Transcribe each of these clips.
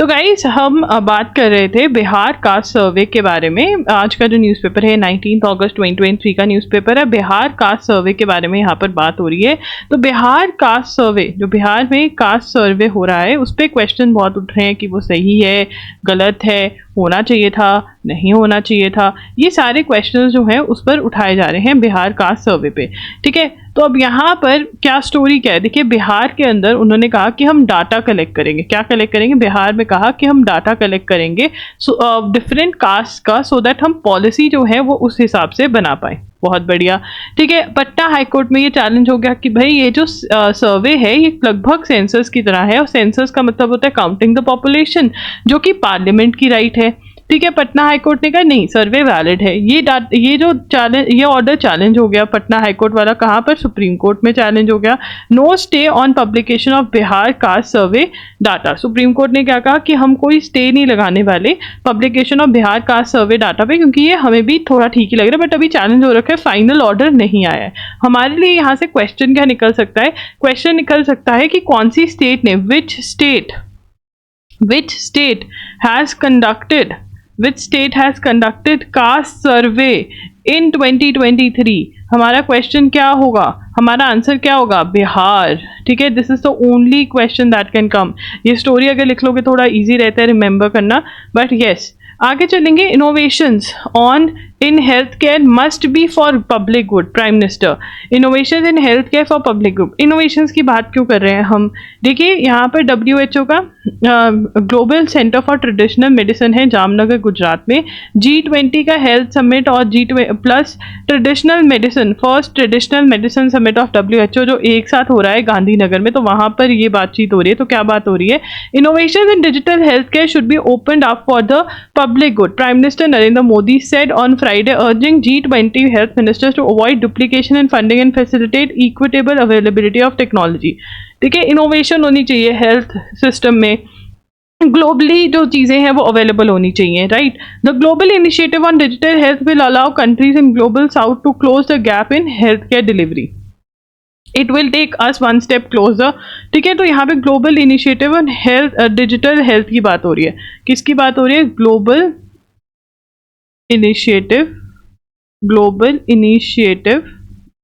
तो गाइस हम बात कर रहे थे बिहार कास्ट सर्वे के बारे में। आज का जो न्यूज़पेपर है 19 अगस्त 2023 का न्यूज़पेपर है। बिहार कास्ट सर्वे के बारे में यहाँ पर बात हो रही है। तो बिहार कास्ट सर्वे, जो बिहार में कास्ट सर्वे हो रहा है, उस पर क्वेश्चन बहुत उठ रहे हैं कि वो सही है, गलत है, होना चाहिए था, नहीं होना चाहिए था। ये सारे क्वेश्चन जो हैं उस पर उठाए जा रहे हैं बिहार कास्ट सर्वे पे। ठीक है, तो अब यहाँ पर क्या स्टोरी क्या है, देखिए बिहार के अंदर उन्होंने कहा कि हम डाटा कलेक्ट करेंगे। क्या कलेक्ट करेंगे? बिहार में कहा कि हम डाटा कलेक्ट करेंगे डिफरेंट कास्ट का, सो दैट हम पॉलिसी जो है वो उस हिसाब से बना पाए। बहुत बढ़िया। ठीक है, पटना हाईकोर्ट में ये चैलेंज हो गया कि भाई ये जो सर्वे है ये लगभग सेंसस की तरह है, और सेंसस का मतलब होता है काउंटिंग द पॉपुलेशन, जो कि पार्लियामेंट की राइट है। ठीक है, पटना हाईकोर्ट ने कहा नहीं, सर्वे वैलिड है। ये ऑर्डर चैलेंज हो गया पटना हाईकोर्ट वाला। कहाँ पर? सुप्रीम कोर्ट में चैलेंज हो गया। No stay on publication of Bihar caste survey data. Supreme Court ने क्या कहा कि हम कोई स्टे नहीं लगाने वाले publication of Bihar caste survey data पे, क्योंकि ये हमें भी थोड़ा ठीक ही लग रहा है, बट अभी चैलेंज हो रखा है, फाइनल ऑर्डर नहीं आया है। हमारे लिए यहाँ से क्वेश्चन क्या निकल सकता है? क्वेश्चन निकल सकता है कि कौन सी स्टेट ने, which state has conducted caste survey in 2023। हमारा क्वेश्चन क्या होगा? हमारा आंसर क्या होगा? बिहार। ठीक है, this is the only question that can come. ये स्टोरी अगर लिख लोगे थोड़ा इजी रहता है रिमेंबर करना, बट यस। आगे चलेंगे। Innovations in health care must be for public good, prime minister. Innovations in health care for public good. Innovations की बात क्यों कर रहे हैं हम? देखिए यहाँ पर WHO का global centre for traditional medicine है जामनगर गुजरात में। G20 का हेल्थ समिट और G+ traditional medicine, first traditional medicine summit of WHO जो एक साथ हो रहा है गांधीनगर में, तो वहाँ पर ये बातचीत हो रही है। तो क्या बात हो रही है? Innovation in digital health care should be opened up for the public good. Prime Minister Narendra Modi said on Friday, urging G20 health ministers to avoid duplication in funding and facilitate equitable availability of technology. ठीक है, innovation होनी चाहिए health system में, globally जो चीज़ें हैं वो available होनी चाहिए, right. The global initiative on digital health will allow countries in global south to close the gap in health care delivery. It will take us one step closer. ठीक है, तो यहाँ पे global initiative on health, digital health की बात हो रही है। किसकी बात हो रही है? ग्लोबल इनिशिएटिव,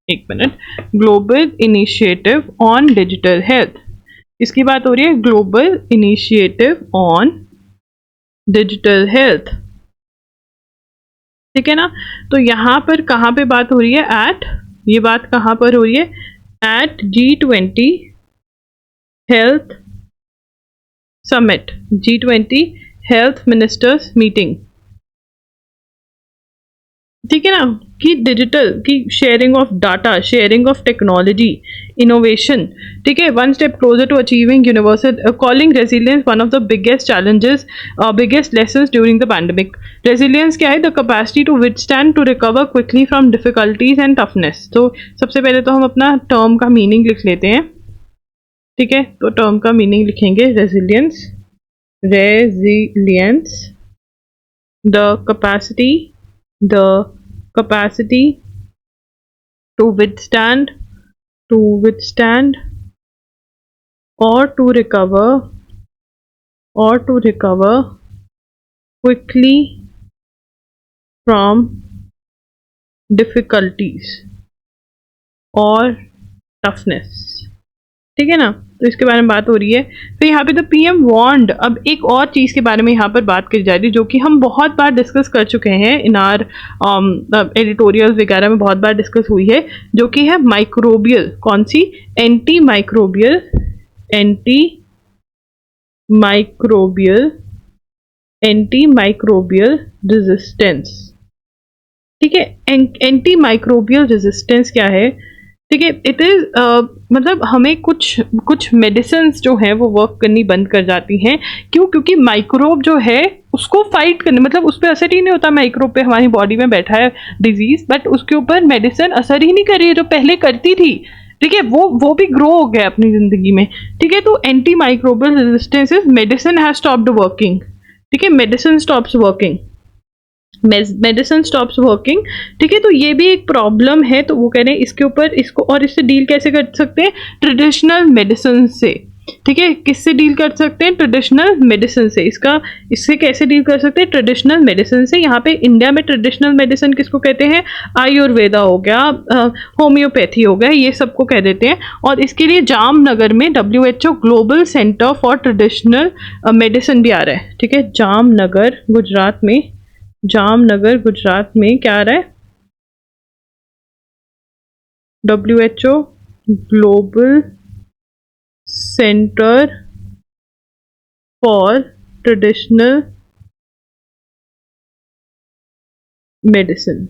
एक minute, global initiative on digital health. इसकी बात हो रही है global initiative on digital health. ठीक है ना, तो यहाँ पर कहाँ पे बात हो रही है? ये बात कहाँ पर हो रही है? at G20 Health Summit, G20 Health Ministers Meeting। ठीक है ना, कि डिजिटल की sharing of data, sharing of technology, innovation. ठीक है, one step closer to achieving universal, calling resilience one of the biggest challenges, biggest lessons during the pandemic. Resilience क्या है? The capacity to withstand, to recover quickly from difficulties and toughness. तो सबसे पहले तो हम अपना टर्म का meaning लिख लेते हैं। ठीक है, तो टर्म का मीनिंग लिखेंगे resilience, the capacity to withstand or to recover quickly from difficulties or toughness। ठीक है ना, तो इसके बारे में बात हो रही है। तो यहाँ पे द PM वार्नड, अब एक और चीज़ के बारे में यहाँ पर बात करी जा रही है जो कि हम बहुत बार डिस्कस कर चुके हैं इन आर एडिटोरियल वगैरह में, बहुत बार डिस्कस हुई है, जो कि है माइक्रोबियल। कौन सी? Anti microbial resistance. ठीक है, एंटी माइक्रोबियल रेजिस्टेंस क्या है? ठीक है, इट इज़ मतलब हमें कुछ मेडिसिन जो हैं वो वर्क करनी बंद कर जाती हैं। क्यों? क्योंकि माइक्रोब जो है उसको फाइट करने, मतलब उस पर असर ही नहीं होता। माइक्रोब पे हमारी बॉडी में बैठा है डिजीज, बट उसके ऊपर मेडिसिन असर ही नहीं कर रही है जो पहले करती थी। ठीक है, वो भी ग्रो हो गया अपनी जिंदगी में। ठीक है, तो anti microbial resistance is medicine has stopped working. ठीक है, medicine stops working, medicine stops working. ठीक है, तो ये भी एक प्रॉब्लम है। तो वो कह रहे हैं इसके ऊपर, इसको और इससे डील कैसे कर सकते हैं? ट्रेडिशनल मेडिसिन से। ठीक है, किससे डील कर सकते हैं? ट्रेडिशनल मेडिसिन से। इससे कैसे डील कर सकते हैं? ट्रेडिशनल मेडिसिन से। यहाँ पे इंडिया में ट्रेडिशनल मेडिसिन किसको कहते हैं? आयुर्वेदा हो गया, होम्योपैथी हो गया, ये सबको कह देते हैं। और इसके लिए जामनगर में WHO global centre for traditional medicine भी आ रहा है। ठीक है, जामनगर गुजरात में क्या आ रहा है? WHO global centre for traditional medicine.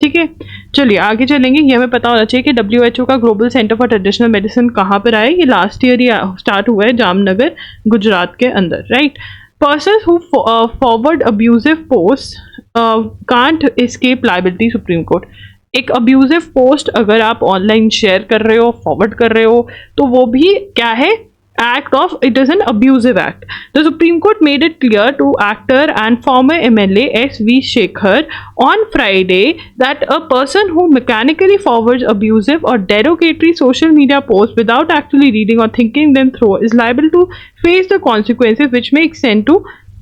ठीक है, चलिए आगे चलेंगे। ये हमें पता होना चाहिए कि WHO का global centre for traditional medicine कहाँ पर आया। ये लास्ट ईयर ही स्टार्ट हुआ है जामनगर गुजरात के अंदर, right. Person who forward abusive post can't escape liability, supreme court. एक अब्यूजिव पोस्ट अगर आप ऑनलाइन शेयर कर रहे हो, फॉरवर्ड कर रहे हो, तो वो भी क्या है? Act of, it is an abusive act. The Supreme Court made it clear to actor and former MLA S.V. Shekhar on Friday that a person who mechanically forwards abusive or derogatory social media posts without actually reading or thinking them through is liable to face the consequences which may extend to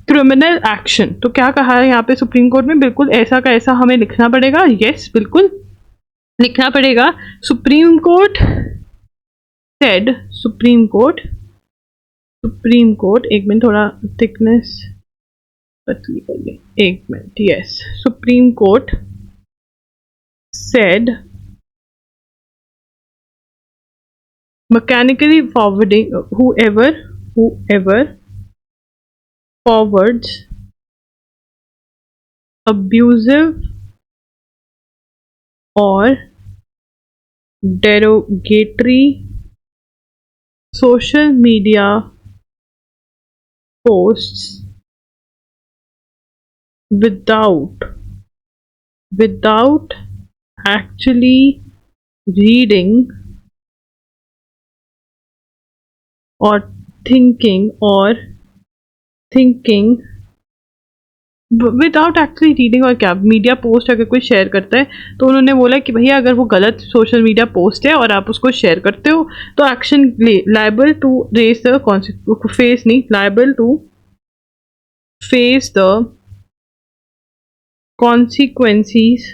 criminal action. तो क्या कहा है यहाँ पे supreme court में? बिल्कुल ऐसा का ऐसा हमें लिखना पड़ेगा। यस, बिल्कुल लिखना पड़ेगा। Supreme court said, supreme court, एक मिनट, थोड़ा थिकनेस पतली कर ले, एक minute. Yes, supreme court said mechanically forwarding, whoever forwards abusive or derogatory social media posts without actually reading or thinking without actually reading. और क्या मीडिया पोस्ट अगर कोई शेयर करता है तो उन्होंने बोला कि भैया अगर वो गलत सोशल मीडिया पोस्ट है और आप उसको शेयर करते हो तो action liable to raise the liable to face the consequences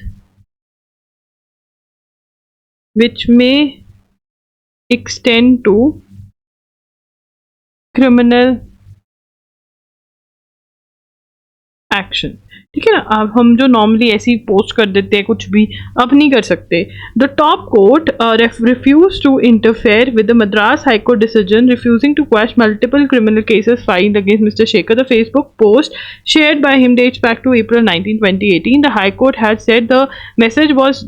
which may extend to criminal action. ठीक है ना, अब हम जो नॉर्मली ऐसी पोस्ट कर देते हैं कुछ भी, अब नहीं कर सकते। The top court refuse to interfere with the Madras high court decision refusing to quash multiple criminal cases filed against mister Shekhar. The Facebook post shared by him dates back to April 19, 2018. The High Court had said the message was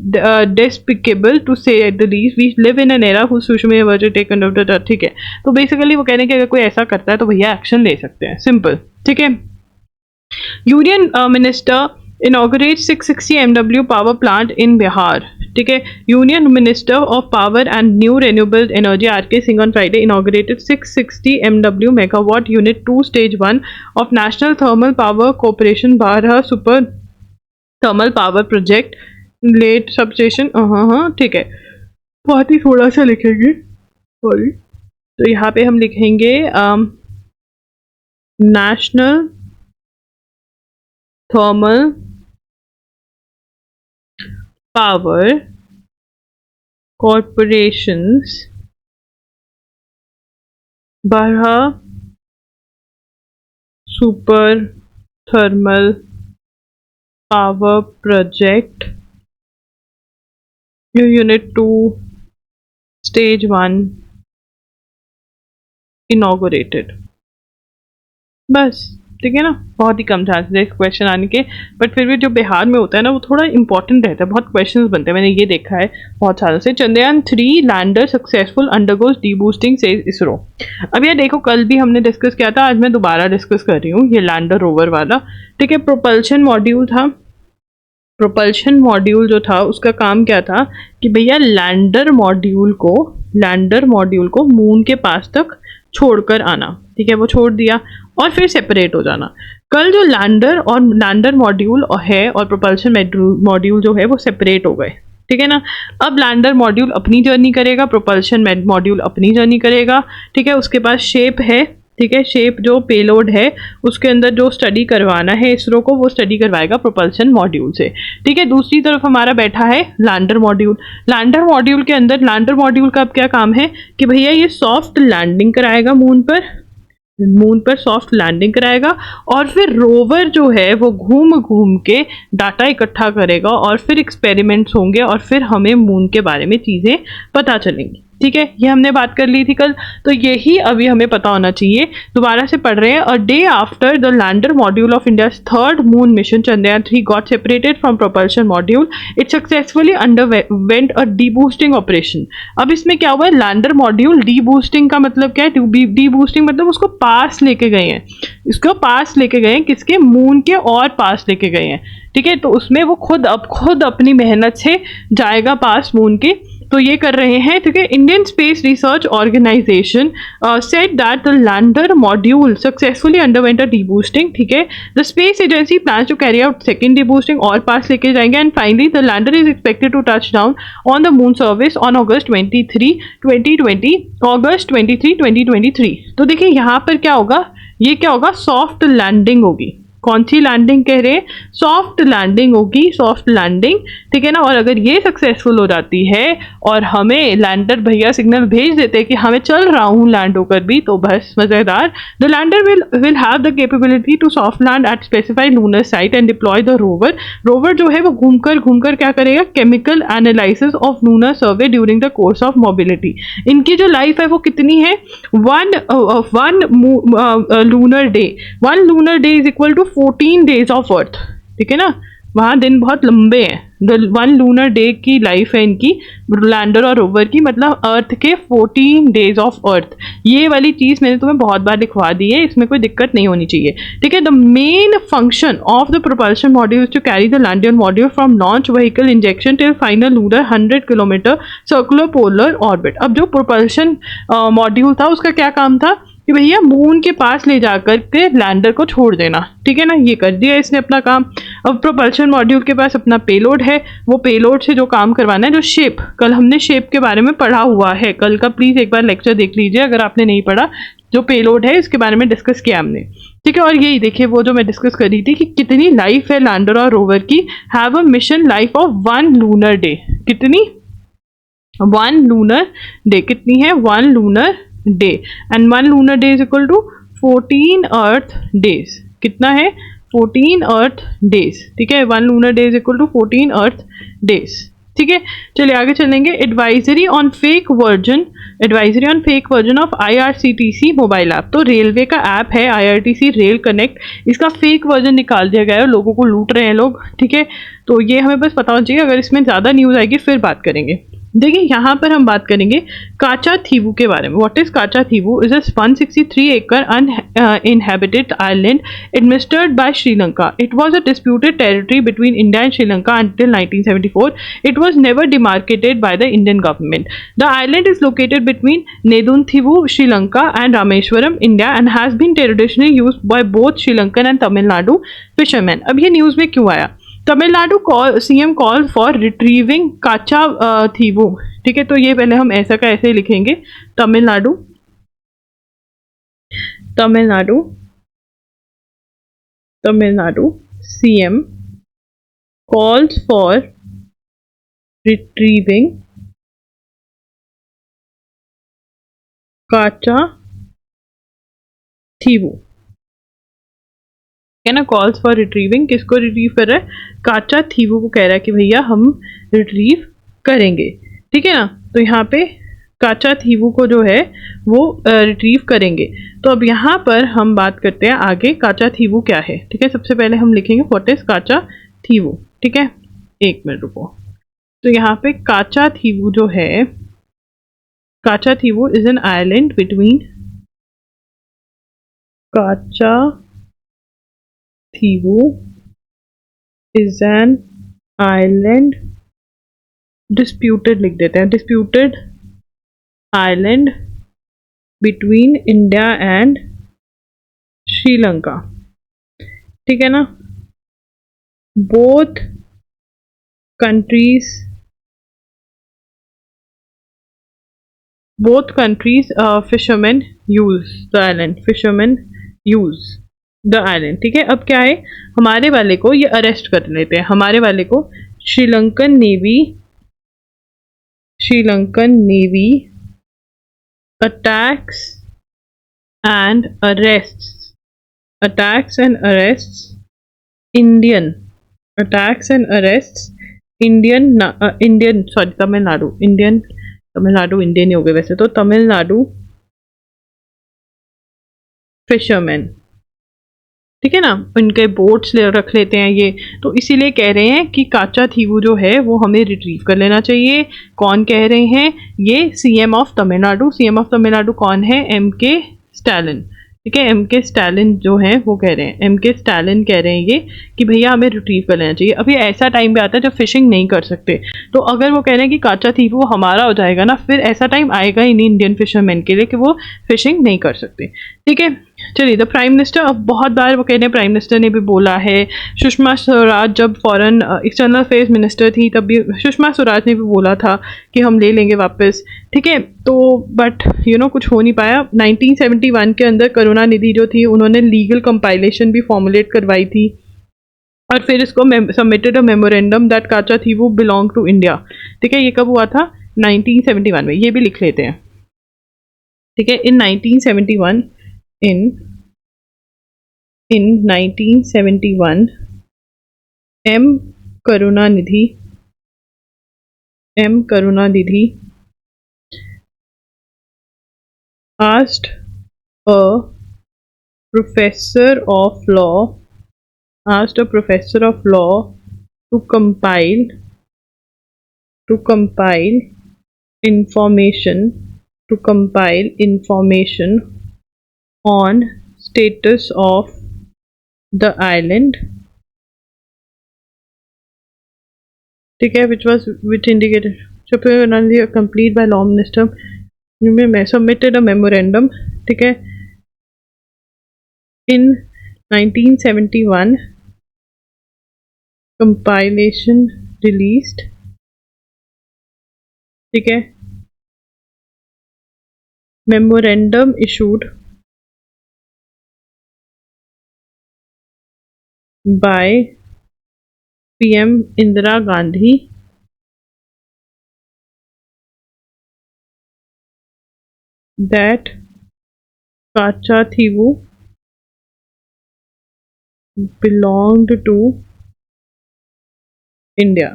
despicable to say the least. We live in an era whose social media was taken out of. ठीक है, तो basically वो कहने कि अगर कोई ऐसा करता है तो भैया एक्शन ले सकते हैं, सिंपल। ठीक है, union minister inaugurates 660 MW power plant in Bihar. ठीक है, union minister of power and new renewable energy R K. Singh on Friday inaugurated 660 MW megawatt unit 2 stage 1 of National Thermal Power Corporation Bharha Super Thermal Power Project लेट substation. हाँ ठीक है, बहुत ही थोड़ा सा लिखेंगे, सॉरी। तो यहाँ पे हम लिखेंगे नेशनल थर्मल पावर कॉरपोरेशंस बरहा super thermal power project unit 2 stage 1 inaugurated. बस, ठीक है ना, बहुत ही कम चांसेस है क्वेश्चन आने के, बट फिर भी जो बिहार में होता है ना वो थोड़ा इंपॉर्टेंट रहता है, बहुत क्वेश्चंस बनते हैं, मैंने ये देखा है बहुत सालों से। Chandrayaan 3 lander successful undergoes deboosting से इसरो। अब यार देखो, कल भी हमने डिस्कस किया था, आज मैं दोबारा डिस्कस कर रही हूँ ये लैंडर रोवर वाला। ठीक है, प्रोपल्शन मॉड्यूल था। प्रोपल्शन मॉड्यूल जो था उसका काम क्या था कि भैया लैंडर मॉड्यूल को मून के पास तक छोड़कर आना। ठीक है, वो छोड़ दिया और फिर सेपरेट हो जाना। कल जो लैंडर मॉड्यूल है और प्रोपल्शन मॉड्यूल जो है वो सेपरेट हो गए। ठीक है ना। अब लैंडर मॉड्यूल अपनी जर्नी करेगा, प्रोपल्शन मॉड्यूल अपनी जर्नी करेगा, ठीक है। उसके पास शेप है, ठीक है, शेप जो पेलोड है उसके अंदर जो स्टडी करवाना है इसरो को वो स्टडी करवाएगा प्रोपल्शन मॉड्यूल से, ठीक है। दूसरी तरफ हमारा बैठा है लैंडर मॉड्यूल। लैंडर मॉड्यूल के अंदर लैंडर मॉड्यूल का अब क्या काम है कि भैया ये सॉफ्ट लैंडिंग कराएगा मून पर सॉफ्ट लैंडिंग कराएगा, और फिर रोवर जो है वो घूम घूम के डाटा इकट्ठा करेगा और फिर एक्सपेरिमेंट्स होंगे और फिर हमें मून के बारे में चीज़ें पता चलेंगी, ठीक है। ये हमने बात कर ली थी कल, तो यही अभी हमें पता होना चाहिए। दोबारा से पढ़ रहे हैं। A day after the lander module of India's third moon mission Chandrayaan 3 got separated from propulsion module, it successfully underwent a deboosting operation. अब इसमें क्या हुआ है, लैंडर मॉड्यूल डीबूस्टिंग का मतलब क्या है, डीबूस्टिंग मतलब उसको पास लेके गए हैं, इसको पास लेके गए हैं, किसके, मून के और पास लेके गए हैं, ठीक है। तो उसमें वो खुद अपनी मेहनत से जाएगा पास मून के, तो ये कर रहे हैं, ठीक है। Indian space research organisation said that the lander module successfully underwent a deboosting, ठीक है। The space agency plans to carry out second deboosting और पास लेके जाएंगे, and finally the lander is expected to touch down on the moon surface on August 23, 2023। तो देखिए यहाँ पर क्या होगा, ये क्या होगा, सॉफ्ट लैंडिंग होगी। कौन सी लैंडिंग कह रहे हैं, सॉफ्ट लैंडिंग होगी, सॉफ्ट लैंडिंग, ठीक है ना। और अगर ये सक्सेसफुल हो जाती है और हमें लैंडर भैया सिग्नल भेज देते हैं कि हमें चल रहा हूँ लैंड होकर भी, तो बस मजेदार। The lander will have the capability to soft land at specified lunar site and deploy the rover. Rover जो है वो घूमकर क्या करेगा, chemical analysis of lunar survey during the course of mobility. इनकी जो लाइफ है वो कितनी है, one lunar day is equal to 14 days of earth, ठीक है ना। वहाँ दिन बहुत लंबे हैं। वन लूनर डे की लाइफ है इनकी, लैंडर और रोवर की, मतलब अर्थ के 14 डेज ऑफ अर्थ। ये वाली चीज़ मैंने तुम्हें बहुत बार लिखवा दी है, इसमें कोई दिक्कत नहीं होनी चाहिए, ठीक है। The main function of the propulsion module to carry the lander module from launch vehicle injection till final lunar 100 kilometre circular polar orbit. अब जो प्रोपल्शन मॉड्यूल था उसका क्या काम था कि भैया मून के पास ले जाकर के लैंडर को छोड़ देना, ठीक है ना। ये कर दिया इसने अपना काम। अब प्रोपल्शन मॉड्यूल के पास अपना पेलोड है, वो पेलोड से जो काम करवाना है, जो शेप, कल हमने शेप के बारे में पढ़ा हुआ है, कल का प्लीज एक बार लेक्चर देख लीजिए अगर आपने नहीं पढ़ा। जो पेलोड है इसके बारे में डिस्कस किया हमने, ठीक है। और यही देखिए वो जो मैं डिस्कस कर रही थी कि कितनी लाइफ है लैंडर और रोवर की, have a mission life of 1 lunar day. कितनी, 1 लूनर डे, कितनी है, 1 lunar day, and 1 lunar day is equal to 14 earth days. कितना है, 14 अर्थ डेज, ठीक है। 1 lunar day is equal to 14 earth days, ठीक है। चलिए आगे चलेंगे। Advisory on fake version of IRCTC mobile app. तो रेलवे का ऐप है IRTC रेल कनेक्ट, इसका फेक वर्जन निकाल दिया गया है, लोगों को लूट रहे हैं लोग, ठीक है। तो ये हमें बस पता होना चाहिए, अगर इसमें ज़्यादा न्यूज़ आएगी फिर बात करेंगे। देखिए यहाँ पर हम बात करेंगे काचा थीवू के बारे में। व्हाट इज काचा थीवू? इज अ 163 एकड़ uninhabited island administered by Sri Lanka. It was a disputed territory between India and Sri Lanka until 1974. It was never demarcated by the Indian government. The island is located between Nedunthivu, Sri Lanka and Rameswaram, India, and has been traditionally used by both Sri Lankan and Tamil Nadu fishermen. अब ये news में क्यों आया? Tamil Nadu CM call for retrieving काचा थीवू, ठीक है। तो ये पहले हम ऐसा का ऐसे लिखेंगे, Tamil Nadu CM calls for retrieving काचा थीवू, है ना। कॉल्स फॉर रिट्रीविंग, किसको रिट्रीव कर रहा है, काचा थीवू को कह रहा है कि भैया हम रिट्रीव करेंगे, ठीक है ना। तो यहाँ पे काचा थीवू को जो है वो रिट्रीव करेंगे। तो अब यहाँ पर हम बात करते हैं आगे, काचा थीवू क्या है, ठीक है। सबसे पहले हम लिखेंगे व्हाट इज काचा थीवू, ठीक है। एक मिनट रुको। तो यहाँ पे काचा थीवू जो है, काचा थीवू इज एन आइलैंड बिटवीन, काचा थीवू is an island, disputed लिख देते हैं, disputed island between India and Sri Lanka, ठीक है ना। both countries both countries fishermen use the island, fishermen use the island. ठीक है, अब क्या है, हमारे वाले को ये अरेस्ट कर लेते हैं, हमारे वाले को Sri Lankan navy attacks and arrests Indian Tamil Nadu Indian ही हो गए वैसे तो, तमिलनाडु फिशरमैन। ठीक है ना, उनके बोट्स रख लेते हैं ये, तो इसीलिए कह रहे हैं कि काचा थीवू जो है वो हमें रिट्रीव कर लेना चाहिए। कौन कह रहे हैं, ये सीएम ऑफ तमिलनाडु कौन है, एम.के. स्टालिन। ठीक है, एम.के. स्टालिन जो है वो कह रहे हैं, एम.के. स्टालिन कह रहे हैं ये कि भैया हमें रिट्रीव कर लेना चाहिए। अभी ऐसा टाइम भी आता है जब फिशिंग नहीं कर सकते, तो अगर वो कह रहे हैं कि काचा थीवू हमारा हो जाएगा ना, फिर ऐसा टाइम आएगा ही नहीं इंडियन फिशरमैन के लिए कि वो फिशिंग नहीं कर सकते। ठीक है, चलिए, द प्राइम मिनिस्टर, अब बहुत बार वो कह रहे हैं, प्राइम मिनिस्टर ने भी बोला है, सुषमा स्वराज जब फॉरेन एक्सटर्नल अफेयर्स मिनिस्टर थी तब भी सुषमा स्वराज ने भी बोला था कि हम ले लेंगे वापस। ठीक है, तो बट कुछ हो नहीं पाया। 1971 के अंदर करुणानिधि जो थी उन्होंने लीगल कंपाइलेशन भी फॉर्मुलेट करवाई थी, और फिर इसको सबमिटेड अ मेमोरेंडम दैट काचा थीवू बिलोंग टू इंडिया। ठीक है, ये कब हुआ था, 1971 में, ये भी लिख लेते हैं। ठीक है, in 1971 M Karunanidhi asked a professor of law to compile information on status of the island, ठीक है, which indicated complete by law minister submitted a memorandum। ठीक है, in 1971 compilation released। ठीक है, memorandum issued by PM Indira Gandhi that काचा थीवू belonged to India.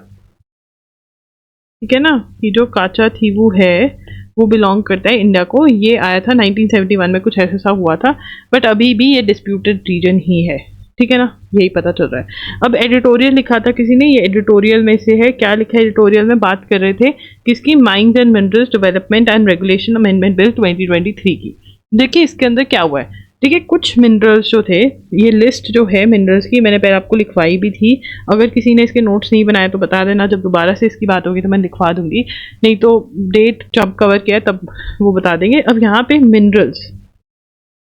ठीक है ना, ये जो काचा थीवू है वो बिलोंग करता है इंडिया को। ये आया था 1971 में, कुछ ऐसा हुआ था, बट अभी भी ये डिस्प्यूटेड रीजन ही है। ठीक है ना, यही पता चल रहा है। अब एडिटोरियल लिखा था किसी ने, ये एडिटोरियल में से है, क्या लिखा है एडिटोरियल में, बात कर रहे थे किसकी, mines and minerals development and regulation amendment bill 2023 की। देखिए इसके अंदर क्या हुआ है। ठीक है, कुछ मिनरल्स जो थे, ये लिस्ट जो है मिनरल्स की मैंने पहले आपको लिखवाई भी थी, अगर किसी ने इसके नोट्स नहीं बनाए तो बता देना, जब दोबारा से इसकी बात होगी तो मैं लिखवा दूंगी, नहीं तो डेट जब कवर किया तब वो बता देंगे। अब यहाँ पे मिनरल्स,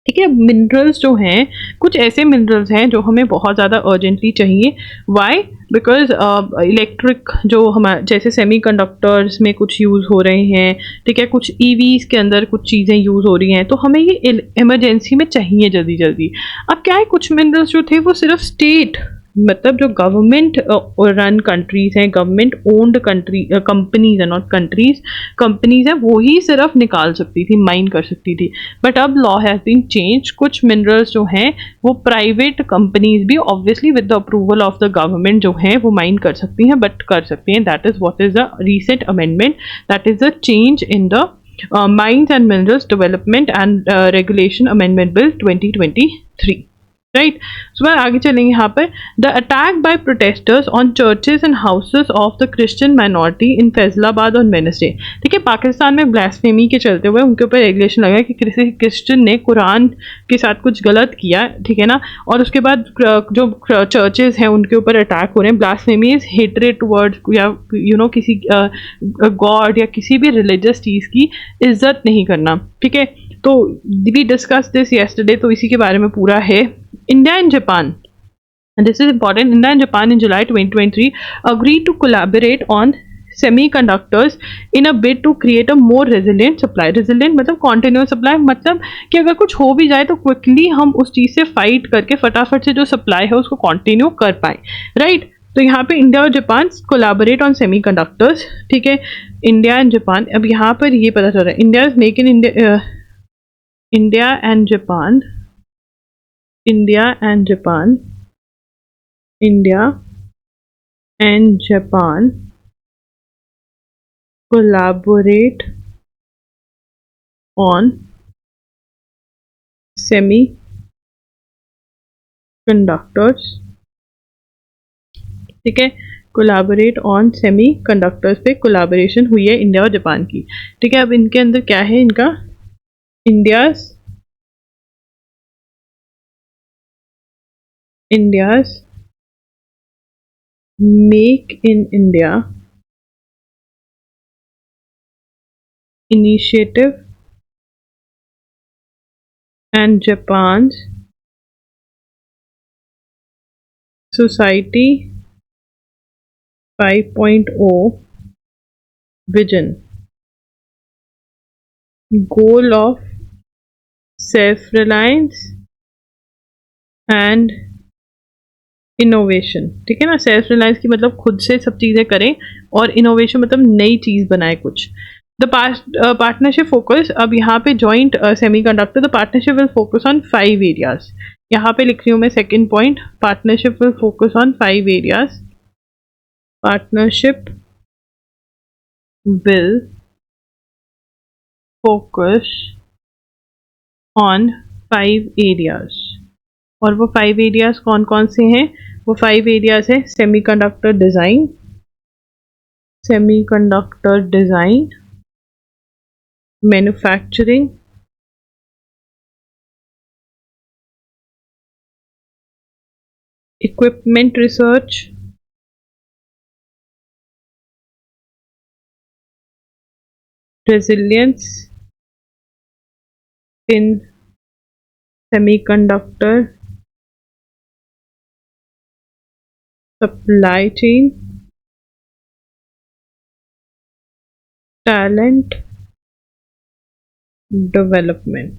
ठीक है, मिनरल्स जो हैं, कुछ ऐसे मिनरल्स हैं जो हमें बहुत ज़्यादा अर्जेंटली चाहिए। वाई, बिकॉज इलेक्ट्रिक जो हमारे जैसे सेमीकंडक्टर्स में कुछ यूज़ हो रहे हैं, ठीक है, कुछ ईवीज़ के अंदर कुछ चीज़ें यूज़ हो रही हैं, तो हमें ये इमरजेंसी में चाहिए जल्दी जल्दी। अब क्या है, कुछ मिनरल्स जो थे वो सिर्फ स्टेट, मतलब जो गवर्नमेंट रन कंट्रीज हैं, गवर्नमेंट ओन्ड कंपनीज है, नॉट कंट्रीज, कंपनीज है, वो ही सिर्फ निकाल सकती थी, माइन कर सकती थी। बट अब लॉ हैज़ बीन चेंज, कुछ मिनरल्स जो हैं वो प्राइवेट कंपनीज भी obviously with the approval of the government जो है वो माइन कर सकती हैं, बट कर सकती हैं। That is what is the recent amendment, that is the change in the mines and minerals development and regulation amendment bill 2023। Right, so आगे चलेंगे यहाँ पर। The attack by protesters on churches and houses of the Christian minority in Faisalabad on Wednesday. ठीक है, पाकिस्तान में blasphemy के चलते हुए उनके ऊपर रेगुलेशन लगा कि किसी क्रिश्चियन ने कुरान के साथ कुछ गलत किया, ठीक है ना, और उसके बाद जो चर्चेज हैं उनके ऊपर अटैक हो रहे हैं। ब्लास्फेमी इज हेट्रेड टुवर्ड्स या किसी गॉड या किसी भी रिलीजियस चीज़ की इज्जत नहीं करना। ठीक है, तो वी डिस्कस दिस येस्टरडे, तो इसी के बारे में पूरा है। India and Japan, and this is important, India and Japan in July 2023 agreed to collaborate on semiconductors in a bid to create a more resilient supply. Resilient मतलब continuous supply, मतलब कि अगर कुछ हो भी जाए तो क्विकली हम उस चीज़ से फाइट करके फटाफट से जो सप्लाई है उसको कंटिन्यू कर पाए, राइट? तो यहाँ पे इंडिया और जापान कोलैबोरेट ऑन सेमीकंडक्टर्स, ठीक है, इंडिया एंड जापान. अब यहाँ पर ये पता चल रहा है India is make in India and Japan, India and Japan, India and Japan collaborate on semiconductors, ठीक है, कोलैबोरेट ऑन सेमी कंडक्टर्स पे कोलैबोरेशन हुई है इंडिया और जापान की, ठीक है. अब इनके अंदर क्या है, इनका India's make in India initiative and Japan's Society 5.0 vision, goal of self-reliance and innovation, ठीक है ना. सेल्फ रिलायंस की मतलब खुद से सब चीज़ें करें, और इनोवेशन मतलब नई चीज़ बनाए कुछ. द पार्टनरशिप फोकस, अब यहाँ पे joint semiconductor, the partnership will focus on 5 areas. यहाँ पे लिख रही हूँ मैं second point, partnership will focus on 5 areas. Partnership will focus on 5 areas. और वो 5 एरियाज कौन कौन से हैं? वो 5 एरियाज है semiconductor design, manufacturing, equipment research, resilience in semiconductor supply chain, talent development,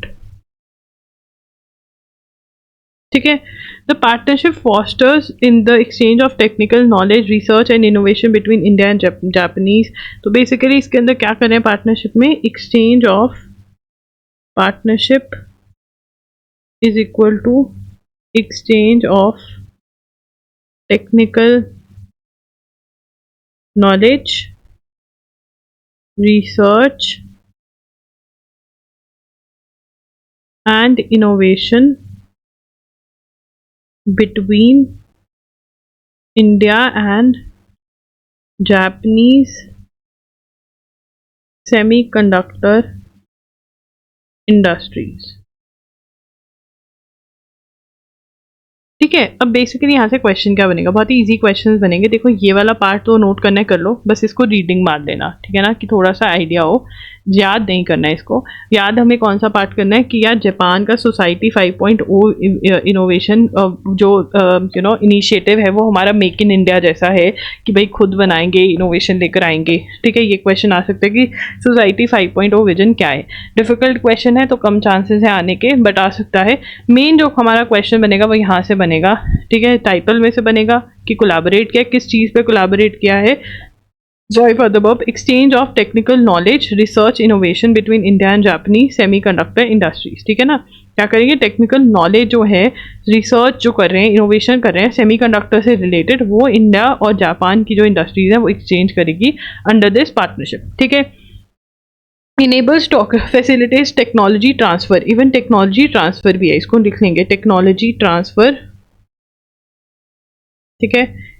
ठीक है. The partnership fosters in the exchange of technical knowledge, research and innovation between India and Japanese. तो बेसिकली इसके अंदर क्या कर रहे हैं पार्टनरशिप में? Exchange of, partnership is equal to exchange of technical knowledge, research and innovation between India and Japanese semiconductor industries. ठीक है. अब बेसिकली यहाँ से क्वेश्चन क्या बनेगा? बहुत ही इजी क्वेश्चंस बनेंगे. देखो ये वाला पार्ट तो नोट करना है, कर लो, बस इसको रीडिंग मार देना, ठीक है ना, कि थोड़ा सा आइडिया हो. याद नहीं करना है इसको. याद हमें कौन सा पार्ट करना है कि यार जापान का सोसाइटी 5.0 इनोवेशन जो इनिशिएटिव है वो हमारा मेक इन इंडिया जैसा है कि भाई खुद बनाएंगे, इनोवेशन लेकर आएंगे, ठीक है. ये क्वेश्चन आ सकता है कि सोसाइटी 5.0 विजन क्या है. डिफिकल्ट क्वेश्चन है तो कम चांसेस है आने के, बट आ सकता है. मेन जो हमारा क्वेश्चन बनेगा वो यहाँ से बनेगा, ठीक है. टाइटल में से बनेगा कि कोलैबोरेट किया, किस चीज़ पे कोलैबोरेट किया है. Joy for the verb, exchange of technical knowledge, research, innovation between India and Japanese semiconductor industries, ठीक है ना. क्या करेंगे? टेक्निकल नॉलेज जो है, रिसर्च जो कर रहे हैं, इनोवेशन कर रहे हैं सेमीकंडक्टर से रिलेटेड, वो इंडिया और जापान की जो इंडस्ट्रीज है वो एक्सचेंज करेगी अंडर दिस पार्टनरशिप, ठीक है. Enables facilitates technology transfer, even technology transfer भी है, इसको लिख लेंगे टेक्नोलॉजी ट्रांसफर, ठीक है.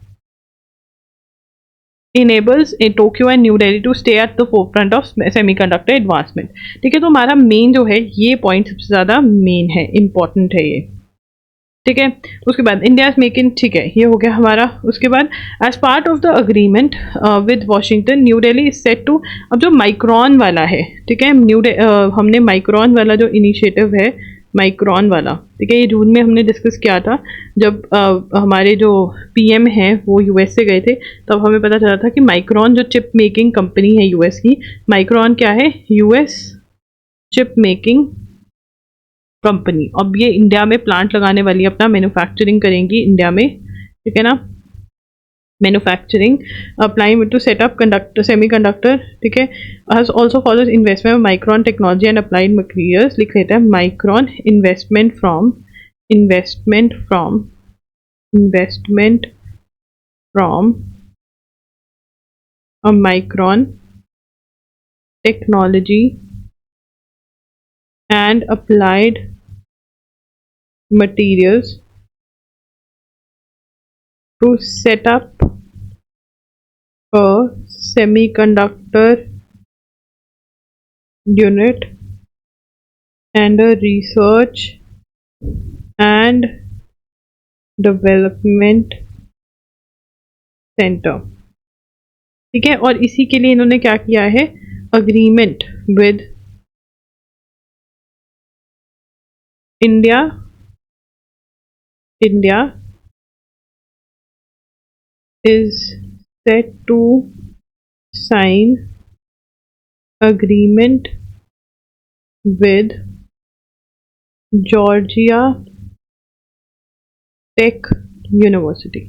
enables in Tokyo and New Delhi to stay at the forefront of semiconductor advancement, ठीक है. तो हमारा मेन जो है ये पॉइंट सबसे ज़्यादा मेन है, इम्पॉर्टेंट है ये, ठीक है. उसके बाद इंडिया मेक इन, ठीक है, ये हो गया हमारा. उसके बाद as part of the agreement with Washington, New Delhi is set to, अब जो माइक्रॉन वाला है, ठीक है, हमने माइक्रॉन वाला जो इनिशिएटिव है माइक्रॉन वाला, ठीक है। ये जून में हमने डिस्कस किया था जब हमारे जो पीएम हैं वो यूएस से गए थे, तब हमें पता चला था कि माइक्रॉन जो चिप मेकिंग कंपनी है यूएस की, माइक्रॉन क्या है, यूएस चिप मेकिंग कंपनी। अब ये इंडिया में प्लांट लगाने वाली है, अपना मैन्युफैक्चरिंग करेंगी इंडिया में, ठीक है ना। Manufacturing applying to setup conductor semiconductor, ठीक है। Has also follows investment Micron technology and applied materials, लिख लेते हैं Micron investment from a Micron technology and applied materials to set up a semiconductor unit and a research and development center, ठीक है। और इसी के लिए इन्होंने क्या किया है, agreement with India is set to sign agreement with Georgia Tech University,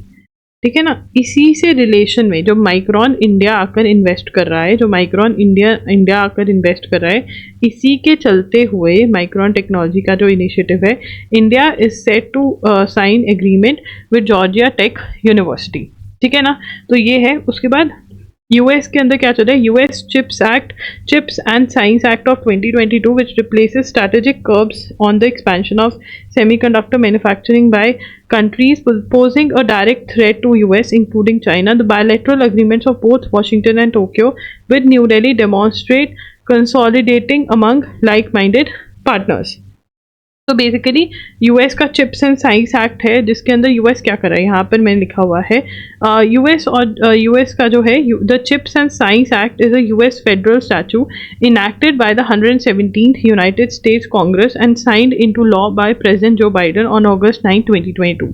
ठीक है ना। इसी से रिलेशन में जो माइक्रॉन इंडिया आकर इन्वेस्ट कर रहा है, इंडिया आकर इन्वेस्ट कर रहा है, इसी के चलते हुए माइक्रॉन टेक्नोलॉजी का जो इनिशिएटिव है, India is set to sign agreement with Georgia Tech University, ठीक है ना। तो ये है। उसके बाद यूएस के अंदर क्या चल रहा है, US chips and science act of 2022 which replaces strategic curbs on the expansion of semiconductor manufacturing bye countries posing a direct threat to US, including China. The bilateral agreements of both Washington and Tokyo with New Delhi demonstrate consolidating among like-minded partners. तो basically US का chips and science act है, जिसके अंदर US क्या कर रहा है, यहाँ पर मैंने लिखा हुआ है यूएस का जो है the chips and science act is a US federal statute enacted by the 117th United States Congress and signed into law by president Joe Biden on August 9, 2022.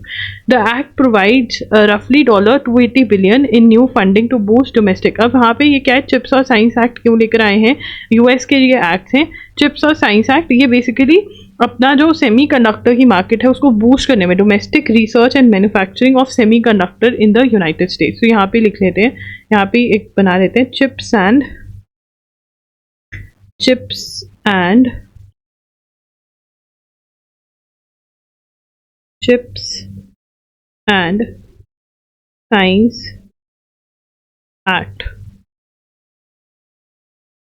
The act provides रफली $280 billion in new funding to boost domestic. अब यहाँ पे ये क्या है, chips और science act क्यों लेकर आए हैं, यूएस के ये एक्ट हैं चिप्स और साइंस एक्ट, ये बेसिकली अपना जो सेमीकंडक्टर की मार्केट है उसको बूस्ट करने में, domestic research and manufacturing of semiconductor in the United states. तो यहाँ पे लिख लेते हैं, यहाँ पे एक बना लेते हैं चिप्स एंड साइंस एक्ट,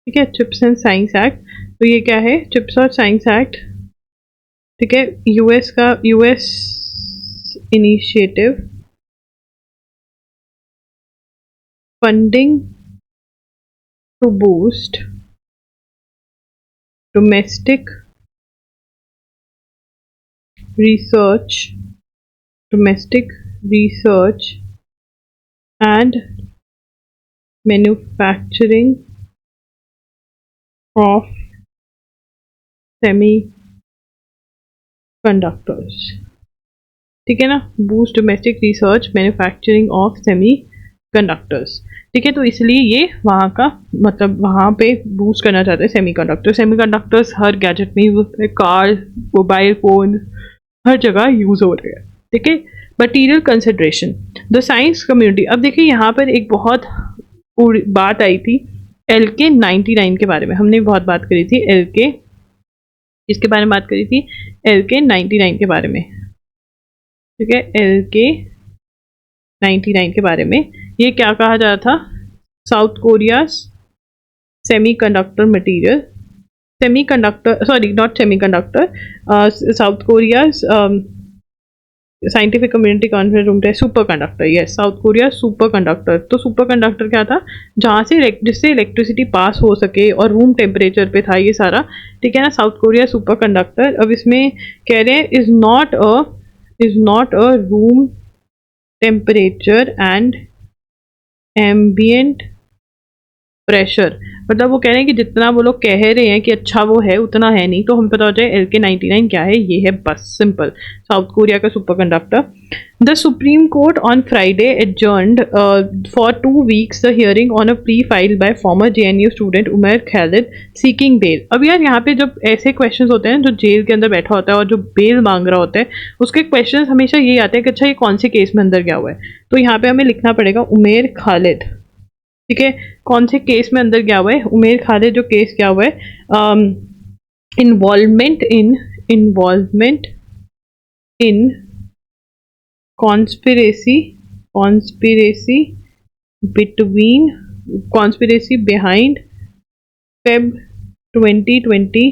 ठीक है। चिप्स एंड साइंस एक्ट, तो ये क्या है, चिप्स और साइंस एक्ट, ठीक है। US initiative funding to boost domestic research and manufacturing of semiconductors, ठीक है ना। Boost domestic research manufacturing of semiconductors, ठीक है। तो इसलिए ये वहाँ का मतलब वहाँ पे बूस्ट करना चाहते हैं सेमीकंडक्टर्स हर गैजेट में यूज होते हैं, कार, मोबाइल फोन, हर जगह यूज हो रहे हैं, ठीक है। Material consideration the science community. अब देखिए यहाँ पर एक बहुत बात आई थी LK 99 के बारे में, हमने बहुत बात करी थी LK, इसके बारे में बात करी थी LK 99 के बारे में, ठीक है। LK 99 के बारे में ये क्या कहा जा रहा था, South Korea South Korea scientific community conference room है superconductor, yes, South Korea superconductor. तो सुपर कंडक्टर क्या था, जहाँ से जिससे इलेक्ट्रिसिटी पास हो सके और रूम टेम्परेचर पे था ये सारा, ठीक है ना, साउथ कोरिया सुपर कंडक्टर। अब इसमें कह रहे हैं is not a room temperature and ambient pressure, मतलब वो कह रहे हैं कि जितना वो लोग कह रहे हैं कि अच्छा वो है उतना है नहीं, तो हमें पता हो जाए LK-99 क्या है, ये है बस, सिंपल, साउथ कोरिया का superconductor. The supreme court on Friday adjourned for 2 weeks the hearing on a plea filed by former JNU student Umar Khalid seeking bail. अब यार यहाँ पे जब ऐसे क्वेश्चंस होते हैं, जो जेल के अंदर बैठा होता है और जो बेल मांग रहा होता है, उसके क्वेश्चंस हमेशा ये आते हैं कि अच्छा ये कौन से केस में अंदर गया हुआ है, तो यहाँ पे हमें लिखना पड़ेगा उमेर खालिद, ठीक है, कौन से केस में अंदर गया हुआ है, उमेर खालिद जो केस गया हुआ है, involvement in conspiracy between conspiracy behind Feb 2020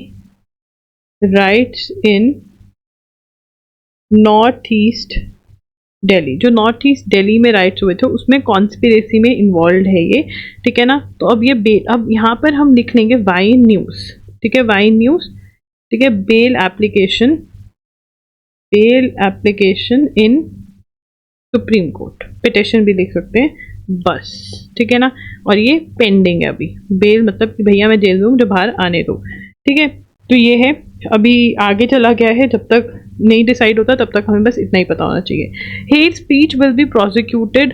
rights in north east Delhi, जो नॉर्थ ईस्ट दिल्ली में राइट्स हुए थे उसमें कॉन्स्पिरेसी में इन्वॉल्व है ये, ठीक है ना। तो अब ये बेल, अब यहाँ पर हम लिख लेंगे वाइन न्यूज़, ठीक है, वाइन न्यूज़, ठीक है, bail application in supreme court, petition भी लिख सकते हैं, बस, ठीक है ना। और ये पेंडिंग है अभी, बेल मतलब कि भैया मैं जेल में हूँ, जो बाहर आने दो, ठीक है। तो ये है, अभी आगे चला गया है, जब तक नहीं डिसाइड होता तब तक हमें बस इतना ही पता होना चाहिए। Hate speech will be prosecuted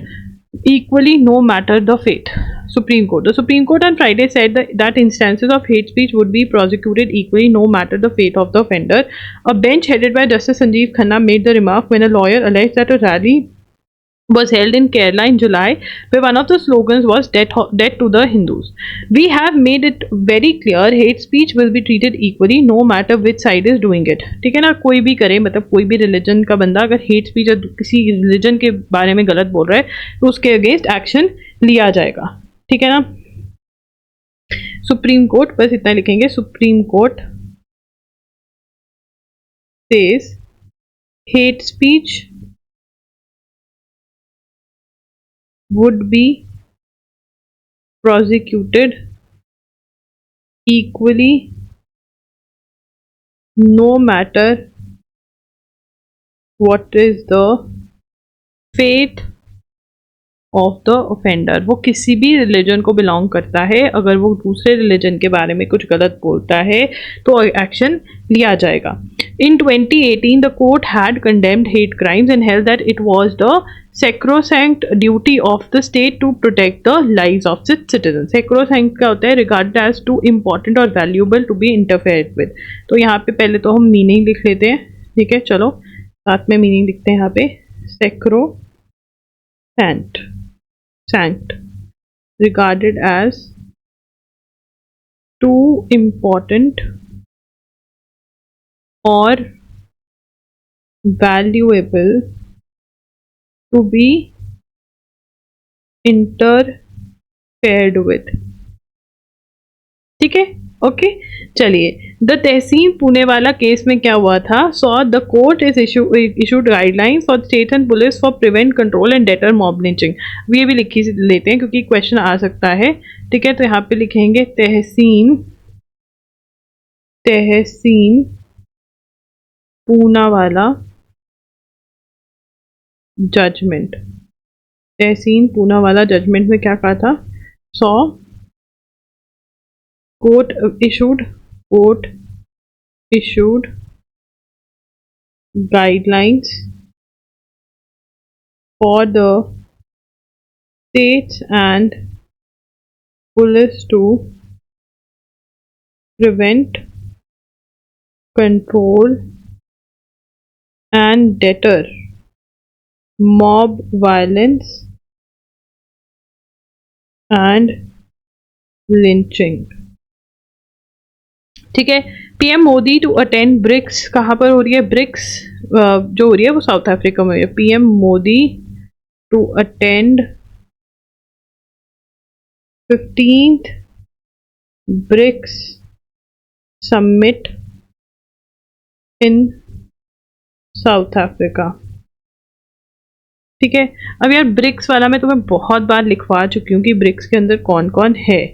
equally no matter the fate. Supreme Court. The Supreme Court on Friday said that instances of hate speech would be prosecuted equally no matter the fate of the offender. A bench headed by Justice Sanjeev Khanna made the remark when a lawyer alleged that a rally was held in Kerala in July, where one of the slogans was death to the Hindus. We have made it very clear hate speech will be treated equally no matter which side is doing it. ठीक है ना, कोई भी करे, मतलब कोई भी religion का बंदा अगर हेट स्पीच किसी रिलीजन के बारे में गलत बोल रहा है तो उसके अगेंस्ट एक्शन लिया जाएगा, ठीक है ना। सुप्रीम कोर्ट, बस इतना लिखेंगे, supreme court says hate speech would be prosecuted equally no matter what is the fate of the offender. वो किसी भी रिलीजन को बिलोंग करता है, अगर वो दूसरे रिलीजन के बारे में कुछ गलत बोलता है तो एक्शन लिया जाएगा। In 2018, the court had condemned hate crimes and held that it was the sacrosanct duty of the state to protect the lives of its citizens. Sacrosanct क्या होता है? Regarded as too important or valuable to be interfered with. तो यहाँ पे पहले तो हम meaning लिख लेते हैं, ठीक है, चलो साथ में मीनिंग लिखते हैं यहाँ पे, sacrosanct, regarded as too important or valuable to be interfered with, ठीक है, ओके। चलिए, द तहसीन पुणे वाला केस में क्या हुआ था, so the court is issued guidelines for state and police for prevent control and debtor mob lynching. ये भी लिखी लेते हैं क्योंकि क्वेश्चन आ सकता है, ठीक है। तो यहाँ पे लिखेंगे तहसीन पूनावाला जजमेंट, तहसीन पूनावाला जजमेंट में क्या कहा था, सो court issued guidelines for the states and police to prevent, control and deter mob violence and lynching, ठीक है। PM Modi to attend BRICS, कहाँ पर हो रही है, ब्रिक्स जो हो रही है वो साउथ अफ्रीका में हो रही है। PM Modi to attend 15th BRICS summit in South Africa, ठीक है। अब यार ब्रिक्स वाला मैं तुम्हें बहुत बार लिखवा चुकी हूँ कि ब्रिक्स के अंदर कौन कौन है,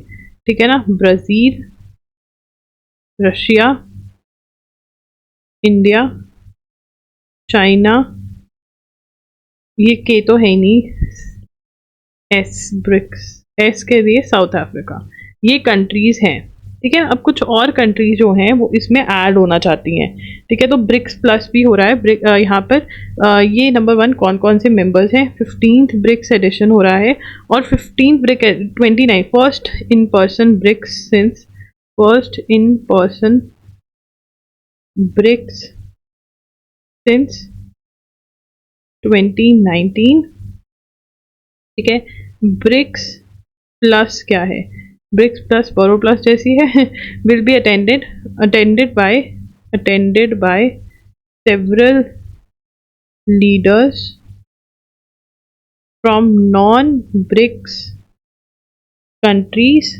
ठीक है ना, ब्राज़ील, रशिया, इंडिया, चाइना, ये के तो है ही नहीं, एस ब्रिक्स, एस के लिए साउथ अफ्रीका, ये कंट्रीज हैं, ठीक है। अब कुछ और कंट्रीज जो हैं वो इसमें ऐड होना चाहती हैं, ठीक है। तो ब्रिक्स प्लस भी हो रहा है यहाँ पर। ये नंबर 1 कौन कौन से मेंबर्स हैं, 15th ब्रिक्स एडिशन हो रहा है और 15th BRIC 29 first in person BRICS since first in person BRICS since 2019, ठीक है। ब्रिक्स प्लस क्या है, ब्रिक्स प्लस बोरो प्लस जैसी है। Will be attended by several leaders from non BRICS countries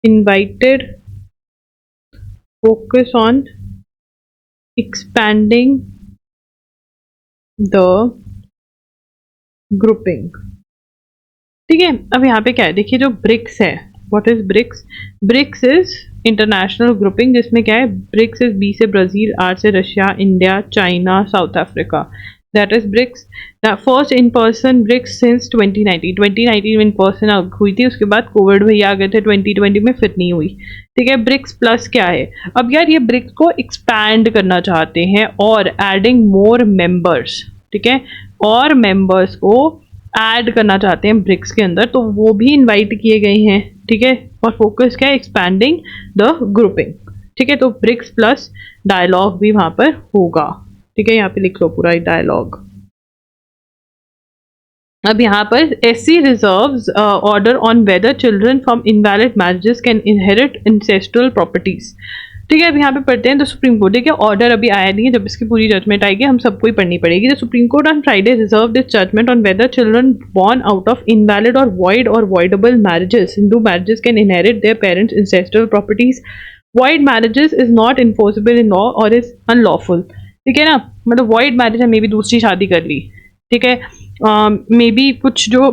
invited, focus on expanding the grouping, ठीक है। अब यहाँ पे क्या है, देखिए जो ब्रिक्स है, what is BRICS, BRICS is international grouping, जिसमें क्या है, ब्रिक्स इज बी से ब्राजील, आर से Russia, India, China, South Africa, that is BRICS. First in person BRICS since 2019 में इन पर्सन हुई थी, उसके बाद कोविड भैया आ गए थे 2020 में, फिर नहीं हुई, ठीक है। ब्रिक्स प्लस क्या है, अब यार ये ब्रिक्स को एक्सपैंड करना चाहते हैं और एडिंग मोर मेंबर्स, ठीक है, और मेंबर्स को ऐड करना चाहते हैं ब्रिक्स के अंदर, तो वो भी इनवाइट किए गए हैं, ठीक है। और फोकस क्या है, एक्सपैंडिंग द ग्रुपिंग, ठीक है। तो ब्रिक्स प्लस डायलॉग भी वहां पर होगा, ठीक है। यहाँ पे लिख लो पूरा डायलॉग। अब यहाँ पर SC reserves order on whether children from invalid marriages can inherit ancestral properties, ठीक है। अब यहाँ पे पढ़ते हैं, तो सुप्रीम कोर्ट, देखिए ऑर्डर अभी आया नहीं है, जब इसकी पूरी जजमेंट आएगी हम सबको ही पढ़नी पड़ेगी। The supreme court on Friday reserve this judgement on whether children born out of invalid और void or voidable marriages, Hindu marriages can inherit their parents' ancestral properties. Void marriages is not enforceable in law or is unlawful, ठीक है ना। मतलब void marriage है, may be दूसरी शादी कर ली, ठीक है, मे बी कुछ जो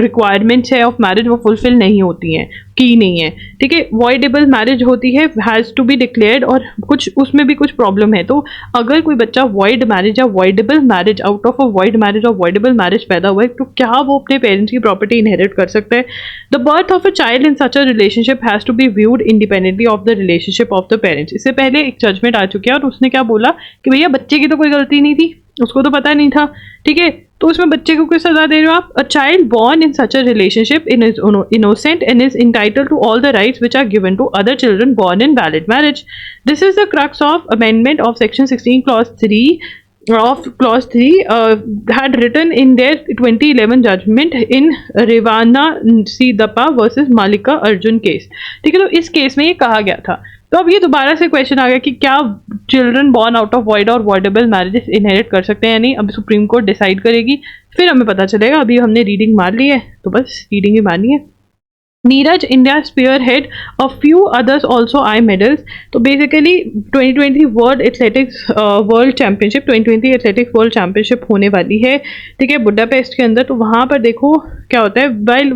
रिक्वायरमेंट्स है ऑफ मैरिज वो फुलफिल नहीं होती हैं, की नहीं है, ठीक है। वॉइडेबल मैरिज होती है, हैज़ टू बी डिक्लेयर्ड, और कुछ उसमें भी कुछ प्रॉब्लम है। तो अगर कोई बच्चा वॉइड मैरिज या voidable marriage, out of a void marriage और वॉइडेबल मैरिज पैदा हुआ है, तो क्या वो अपने पेरेंट्स की प्रॉपर्टी इनहेरिट कर सकता है। The birth of a child in such a relationship has to be viewed independently of the relationship of the parents. इससे पहले एक जजमेंट आ चुकी है और उसने क्या बोला कि भैया बच्चे की तो कोई गलती नहीं थी, उसको तो पता नहीं था, ठीक है, तो उसमें बच्चे को किस सजा दे रहे हो आप। A child born in such a relationship in is innocent and is entitled to all the rights which are given to other children born in valid marriage. This is the crux of amendment of section 16 clause 3 had written in their 2011 judgment in Revana Sidappa versus Malika Arjun case, ठीक है। तो इस case में ये कहा गया था। तो अब ये दोबारा से क्वेश्चन आ गया कि क्या children born out of void और वॉइडेबल मैरिजेस इनहेरिट कर सकते हैं या नहीं। अब सुप्रीम कोर्ट डिसाइड करेगी, फिर हमें पता चलेगा। अभी हमने रीडिंग मार ली है, तो बस रीडिंग ही मारनी है। Neeraj India spearhead a few others also I medals. तो basically 2023 world athletics world championship 2020 athletics world championship होने वाली है, ठीक है, बुडापेस्ट के अंदर। तो वहाँ पर देखो क्या होता है, वाइल्ड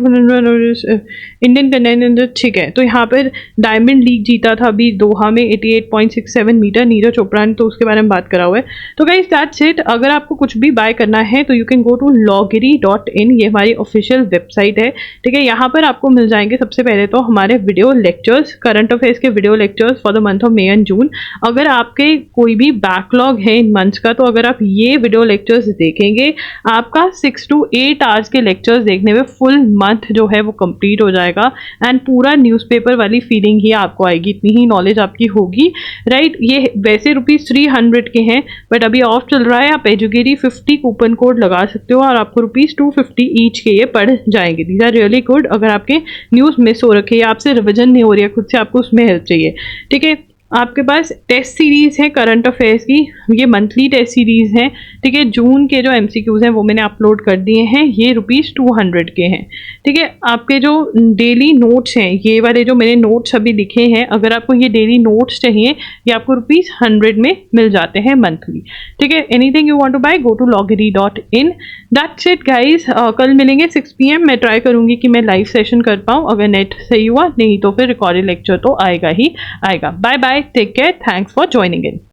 इंडियन कंटेंडर, ठीक है। तो यहाँ पर डायमंड लीग जीता था अभी दोहा में 88.67 मीटर, नीरज चोपड़ा ने, तो उसके बारे में बात करा हुआ है। तो गाइस दैट्स इट। अगर आपको कुछ भी बाय करना है तो you can go to logiri.in, ये हमारी ऑफिशियल वेबसाइट है, ठीक है। यहाँ पर आपको मिल जाएंगे सबसे पहले तो हमारे वीडियो लेक्चर्स, करंट अफेयर्स के video lectures for the month of May and June. अगर आपके कोई भी बैकलॉग है इन मंथ्स का, तो अगर आप ये वीडियो लेक्चर्स देखेंगे, आपका 6 to 8 आवर्स के लेक्चर्स देखने में फुल मंथ जो है वो कंप्लीट हो जाएगा एंड पूरा न्यूज़पेपर वाली फीलिंग ही आपको आएगी, इतनी ही नॉलेज आपकी होगी, राइट। ये वैसे ₹300 के हैं, बट अभी ऑफ चल रहा है, आप एजुकेरी 50 कूपन कोड लगा सकते हो और आपको ₹250 ईच के ये पड़ जाएंगे। These are really good. अगर आपके न्यूज़ मिस हो रखी है, आपसे रिविजन नहीं हो रही है खुद से, आपको उसमें हेल्प चाहिए, ठीक है। आपके पास टेस्ट सीरीज़ है करंट अफेयर्स की, ये मंथली टेस्ट सीरीज़ हैं, ठीक है। जून के जो MCQs हैं वो मैंने अपलोड कर दिए हैं, ये ₹200 के हैं, ठीक है। आपके जो डेली नोट्स हैं, ये वाले जो मैंने नोट्स अभी लिखे हैं, अगर आपको ये डेली नोट्स चाहिए, ये आपको ₹100 में मिल जाते हैं मंथली, ठीक है। Anything you want to buy, go to logiri.in। That's it guys. कल मिलेंगे 6 PM। मैं ट्राई करूँगी कि मैं लाइव सेशन कर पाऊँ, अगर नेट सही हुआ, नहीं तो फिर रिकॉर्डेड लेक्चर तो आएगा ही आएगा। Bye bye, take care, thanks for joining in.